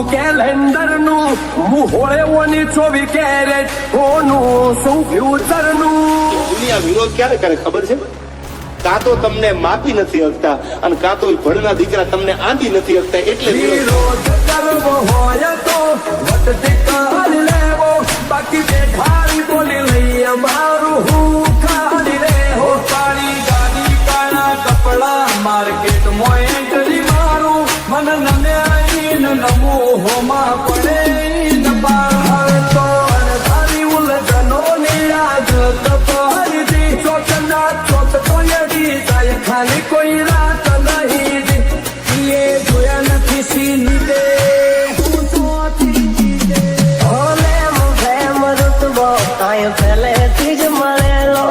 હું કેલેન્ડર નું હું હોળેઓની 24 કેરેટ કોનું શું ફ્યુચર નું દુનિયા વિરોધ ક્યારે કરે ખબર છે? કાં તો તમને માપી નથી શકતા અને કાં તો ભણના દીકરા તમને આંધી નથી શકતા એટલે વિરોધ કરવો હોય તો વટતી કરી લેવો બાકી બેઠાડી બોલી લઈએ મારું હું ખાડી રે હો કાળી ગાડી કાળા કપડા માર્કેટ મોય એન્ટ્રી મારું મન નમે આઈને નમો હોમાં પડે ન બહાર તો અણધારી ઉલઝનો ની આગ તપહરી ચોકના ચોક કોયડી જાય ખાલી કોઈ રાત નહીં એ જોયા નથી સીની દે હું તો ઓલે મુખેમ ઋતબો કાંઈ પહેલેથી જ મળેલો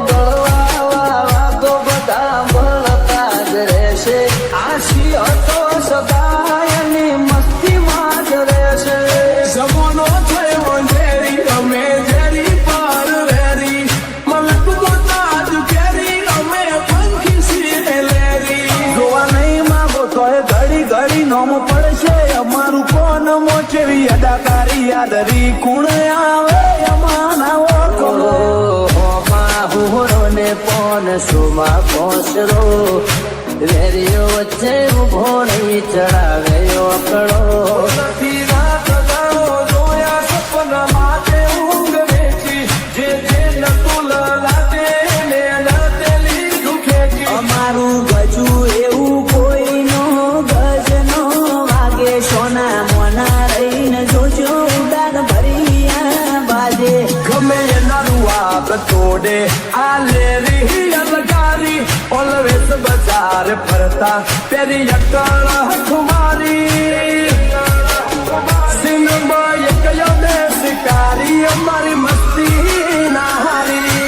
બળવા બધા ભળતા જ રહેશે આશી હતો સદાયની મસ્તીમાં જ રહેશે જમોનો થયો ઝેરી અમે ઝેરી પાર વેરી મલક બોતાજ કેરી અમે પંખી સીને લેરી જોવા નહીં માંગો તોય ઘડી ઘડી નોમ પડશે અમારું કોણ મોચેવી અદાકારી યાદરી કુણ આવે અમાનાવો કરો હુહરો ને પોન સુમા પોસરો વેરીઓ વચ્ચે ઉભો નહીં ચડાવે ઓકળો નથી રાત દાડો જોયા સપના માટે ઊંઘ વેચી જે નતું લાગે ને નતેલી દુખેચી અમારું ગજુ એવું કોઈનો ગજ નો વાગે સોના મોના રહીને જોજો ઉડાન ભરિયા બાજે ગમે એનારું આપ તોડે આ લેરી અલગારી ઓલવેઝ બજાર ફરતા પેરી અકળ હઠમારી સિનેમા એક યમે શિકારી અમારી મસ્તી ના હારી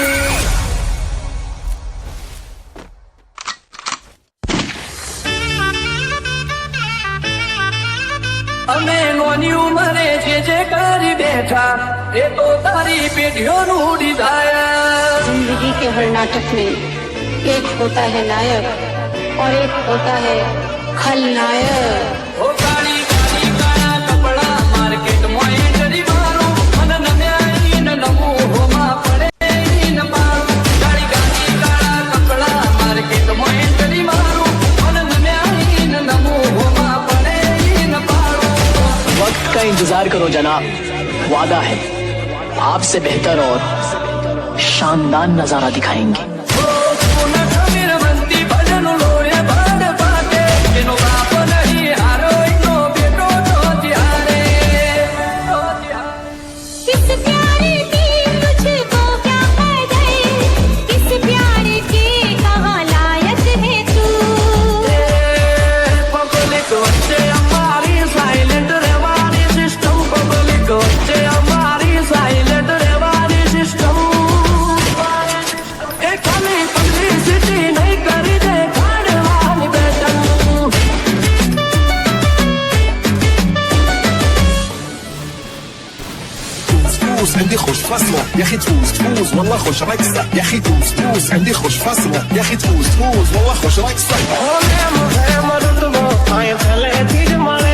અમે નોની ઉંમરે જે કરી બેઠા એ તો તારી પેઢીઓનું ડિઝાયર जिंदगी के हर नाटक में एक होता है नायक और एक होता है खलनायक ઓ કાળી કાળી કાળા કપડા માર્કેટ મોય એન્ટ્રી મારું મન નમે આઈને નમું હોમાં પડે ન મારું કાળી કાળી કાળા કપડા માર્કેટ મોય એન્ટ્રી મારું મન નમે આઈને નમું હોમાં પડે ન મારું वक्त का इंतजार करो जनाब, वादा है आपसे बेहतर और शानदार नजारा दिखाएंगे। किस प्यारे की मुझको क्या पड़ गए किस प्यारे के कहाँ लायक है तू પબ્લિક વચ્ચે અમારી સાયલેન્ટ રહેવાની સિસ્ટમ પબ્લિક વચ્ચે અમારી સાયલેન્ટ રહેવાની સિસ્ટમ એ ખાલી પબ્લિસિટી નહીં કરી દે કાઢવાની બેટન تفوز عندي خوش فصلة يا اخي تفوز والله خوش رقصة يا اخي تفوز عندي خوش فصلة يا اخي تفوز والله خوش رقصة ઓલે મુહે મરદવો આય ફેલેથી જ મળે